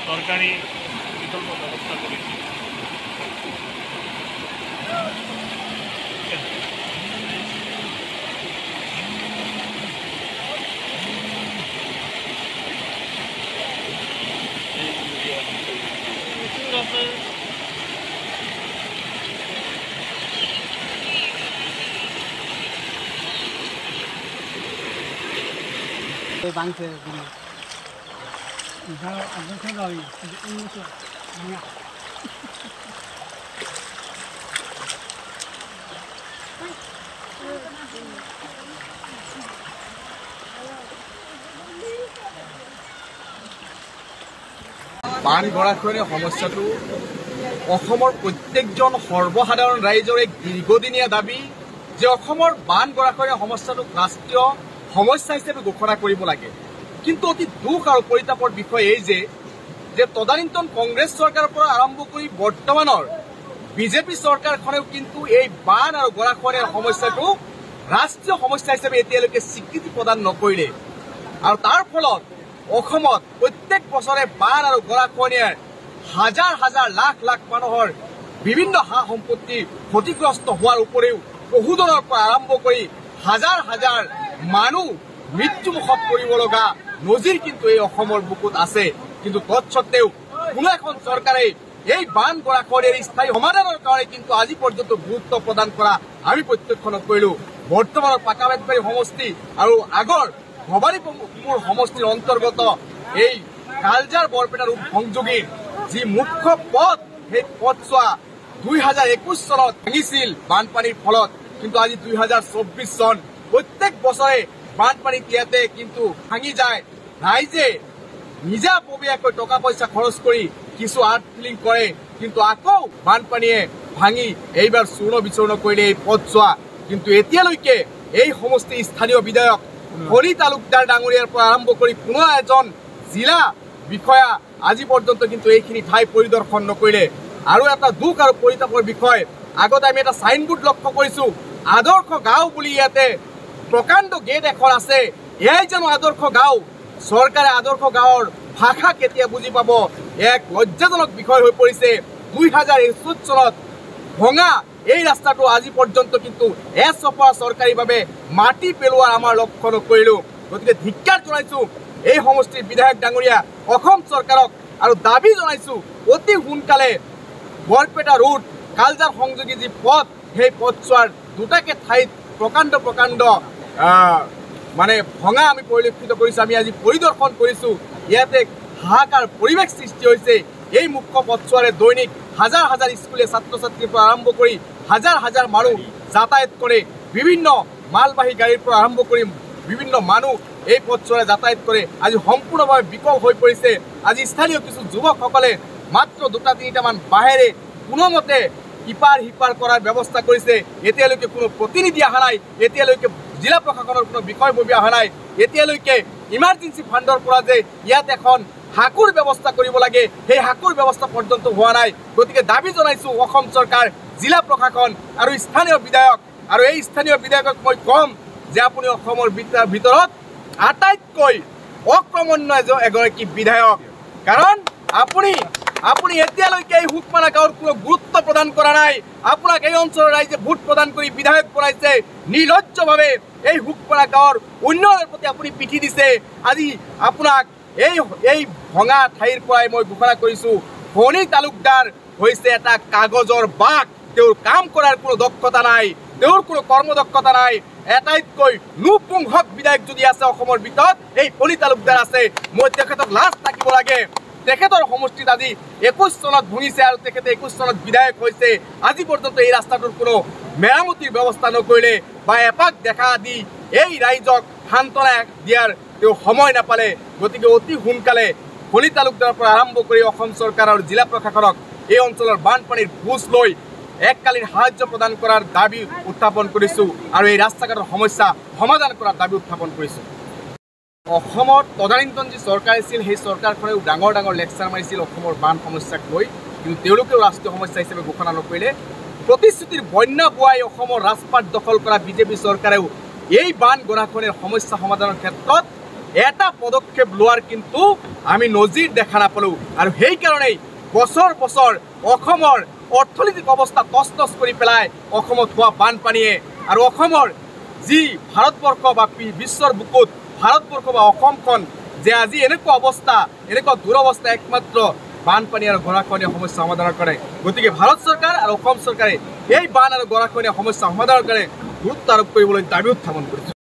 সৰকাৰি বিকল্প ব্যবস্থা কৰেছি। বাংছে বান গৰাখহনীয়া সমস্যাটো অসমৰ প্ৰত্যেকজন সৰ্বসাধাৰণ ৰাইজৰ এক দীৰ্ঘদিনীয়া দাবী যে অসমৰ বান গৰাখহনীয়া সমস্যাটোক ৰাষ্ট্ৰীয় সমস্যা হিচাপে ঘোষণা কৰিব লাগে। কিন্তু অতি দুখ আৰু পৰিতাপৰ বিষয় এই যে তদানীন্তন কংগ্ৰেছ চৰকাৰৰ পৰা আৰম্ভ কৰি বৰ্তমানৰ বিজেপি চৰকাৰখনেও কিন্তু এই বান আৰু গৰাখহনীয়াৰ সমস্যাটো ৰাষ্ট্ৰীয় সমস্যা হিচাপে এতিয়ালৈকে স্বীকৃতি প্ৰদান নকৰিলে আৰু তাৰ ফলত অসমত প্ৰত্যেক বছৰে বান আৰু গৰাখহনীয়াৰ হাজাৰ হাজাৰ লাখ লাখ মানুহৰ বিভিন্ন সা সম্পত্তি ক্ষতিগ্ৰস্ত হোৱাৰ উপৰিও পশুধনৰ পৰা আৰম্ভ কৰি হাজাৰ হাজাৰ মানুহ মৃত্যুমুখত পৰিব লগা নজিৰ কিন্তু এই অসমৰ বুকুত আছে। কিন্তু তৎসত্বেও কোনো এখন চৰকাৰে এই বান গৰাখহনীয়াৰ স্থায়ী সমাধানৰ কাৰণে কিন্তু আজি পৰ্যন্ত গুৰুত্ব প্ৰদান কৰা আমি প্ৰত্যক্ষ নকৰিলো। বৰ্তমানৰ পাকাবেতবাৰী সমষ্টি আৰু আগৰ ভবানীপুৰ সমষ্টিৰ অন্তৰ্গত এই কালজাৰ বৰপেটা ৰূপ সংযোগীৰ যি মুখ্য পথ সেই পথছোৱা 2021 চনত ভাঙিছিল বানপানীৰ ফলত। কিন্তু আজি 2024 চন প্ৰত্যেক বছৰে বানপানীত ইয়াতে কিন্তু ভাঙি যায়। ৰাইজে নিজাববীয়াকৈ টকা পইচা খৰচ কৰি কিছু আৰ্ট ফিলিং কৰে, কিন্তু আকৌ বানপানীয়ে ভাঙি এইবাৰ চূৰ্ণ বিচূৰ্ণ কৰিলে এই পথছোৱা। কিন্তু এতিয়ালৈকে এই সমষ্টিৰ স্থানীয় বিধায়ক হৰি তালুকদাৰ ডাঙৰীয়াৰ পৰা আৰম্ভ কৰি কোনো এজন জিলা বিষয়া আজি পৰ্যন্ত কিন্তু এইখিনি ঠাই পৰিদৰ্শন নকৰিলে। আৰু এটা দুখ আৰু পৰিতাপৰ বিষয়, আগতে আমি এটা চাইনবোৰ্ড লক্ষ্য কৰিছো আদৰ্শ গাঁও বুলি, ইয়াতে প্ৰকাণ্ড গেট এখন আছে। এয়াই জানো আদৰ্শ গাঁও? চৰকাৰে আদৰ্শ গাঁৱৰ ভাষা কেতিয়া বুজি পাব? এক লজ্জাজনক বিষয় হৈ পৰিছে। 2021 চনত ভঙা এই ৰাস্তাটো আজি পৰ্যন্ত কিন্তু এচপৰা চৰকাৰীভাৱে মাটি পেলোৱাৰ আমাৰ লক্ষ্য নকৰিলো। গতিকে ধিক্কাৰ জনাইছো এই সমষ্টিৰ বিধায়ক ডাঙৰীয়া অসম চৰকাৰক আৰু দাবী জনাইছো অতি সোনকালে বৰপেটা ৰোড কালজাৰ সংযোগী যি পথ সেই পথছোৱাৰ দুটাকে ঠাইত প্ৰকাণ্ড প্ৰকাণ্ড মানে ভঙা আমি পৰিলক্ষিত কৰিছো। আমি আজি পৰিদৰ্শন কৰিছো, ইয়াতে হাহাকাৰ পৰিৱেশ সৃষ্টি হৈছে। এই মুখ্য পথছোৱাৰে দৈনিক হাজাৰ হাজাৰ স্কুলীয়া ছাত্ৰ ছাত্ৰীৰ পৰা আৰম্ভ কৰি হাজাৰ হাজাৰ মানুহ যাতায়াত কৰে। বিভিন্ন মালবাহী গাড়ীৰ পৰা আৰম্ভ কৰি বিভিন্ন মানুহ এই পথছোৱাৰে যাতায়াত কৰে। আজি সম্পূৰ্ণভাৱে বিকল হৈ পৰিছে। আজি স্থানীয় কিছু যুৱকসকলে মাত্ৰ 2-3টামান বাঁহেৰে কোনোমতে ইপাৰ সিপাৰ কৰাৰ ব্যৱস্থা কৰিছে। এতিয়ালৈকে কোনো প্ৰতিনিধি অহা নাই, এতিয়ালৈকে জিলা প্ৰশাসনৰ কোনো বিষয়ববী অহা নাই, এতিয়ালৈকে ইমাৰ্জেঞ্চি ফাণ্ডৰ পৰা যে ইয়াত এখন হাকুৰ ব্যৱস্থা কৰিব লাগে সেই হাকুৰ ব্যৱস্থা পৰ্যন্ত হোৱা নাই। গতিকে দাবী জনাইছো অসম চৰকাৰ, জিলা প্ৰশাসন আৰু স্থানীয় বিধায়ক। আৰু এই স্থানীয় বিধায়কক মই কম যে আপুনি অসমৰ ভিতৰত আটাইতকৈ অক্ৰমণ্য এগৰাকী বিধায়ক, কাৰণ আপুনি এতিয়ালৈকে এই হুকমাৰা গাঁৱৰ কোনো গুৰুত্ব প্ৰদান কৰা নাই। আপোনাক এই অঞ্চলৰ ৰাইজে ভোট প্ৰদান কৰি বিধায়ক বনাইছে, নিৰ্লজ্জভাৱে এই হুকমাৰা গাঁৱৰ উন্নয়নৰ প্ৰতি আপুনি পিঠি দিছে। আজি আপোনাক এই ভঙা ঠাইৰ পৰাই মই ঘোষণা কৰিছো হৰি তালুকদাৰ হৈছে এটা কাগজৰ বাঘ। তেওঁৰ কাম কৰাৰ কোনো দক্ষতা নাই, তেওঁৰ কোনো কৰ্মদক্ষতা নাই। এটাইতকৈ নুপুংসক বিধায়ক যদি আছে অসমৰ ভিতৰত এই হৰি তালুকদাৰ আছে। মই তেখেতক লাজ থাকিব লাগে। তেখেতৰ সমষ্টিত আজি 21 চনত ভঙিছে আৰু তেখেতে 21 চনত বিধায়ক হৈছে। আজি পৰ্যন্ত এই ৰাস্তাটোৰ কোনো মেৰামতিৰ ব্যৱস্থা নকৰিলে বা এপাক দেখা দি এই ৰাইজক সান্তনা দিয়াৰ তেওঁ সময় নাপালে। গতিকে অতি সোনকালে হৰি তালুকদাৰৰ পৰা আৰম্ভ কৰি অসম চৰকাৰ আৰু জিলা প্ৰশাসনক এই অঞ্চলৰ বানপানীৰ বুজ লৈ এককালীন সাহায্য প্ৰদান কৰাৰ দাবী উত্থাপন কৰিছোঁ আৰু এই ৰাস্তা ঘাটৰ সমস্যা সমাধান কৰাৰ দাবী উত্থাপন কৰিছোঁ। অসমত তদানীন্তন যি চৰকাৰ আছিল সেই চৰকাৰখনেও ডাঙৰ ডাঙৰ লেকচাৰ মাৰিছিল অসমৰ বান সমস্যাক লৈ, কিন্তু তেওঁলোকেও ৰাষ্ট্ৰীয় সমস্যা হিচাপে ঘোষণা নকৰিলে। প্ৰতিশ্ৰুতিৰ বন্যা বোৱাই অসমৰ ৰাজপাট দখল কৰা বিজেপি চৰকাৰেও এই বান গৰাখহনীয়াৰ সমস্যা সমাধানৰ ক্ষেত্ৰত এটা পদক্ষেপ লোৱাৰ কিন্তু আমি নজিৰ দেখা নাপালোঁ। আৰু সেইকাৰণেই বছৰ বছৰ অসমৰ অৰ্থনৈতিক অৱস্থা তছনছ কৰি পেলাই অসমত হোৱা বানপানীয়ে আৰু অসমৰ যি ভাৰতবৰ্ষ বা বিশ্বৰ বুকুত ভাৰতবৰ্ষ বা অসমখন যে আজি এনেকুৱা অৱস্থা, এনেকুৱা দুৰৱস্থা একমাত্ৰ বানপানী আৰু গৰাখহনীয়া সমস্যা সমাধানৰ কাৰণে। গতিকে ভাৰত চৰকাৰ আৰু অসম চৰকাৰে এই বান আৰু গৰাখহনীয়া সমস্যা সমাধানৰ কাৰণে গুৰুত্ব আৰোপ কৰিবলৈ দাবী উত্থাপন কৰিছে।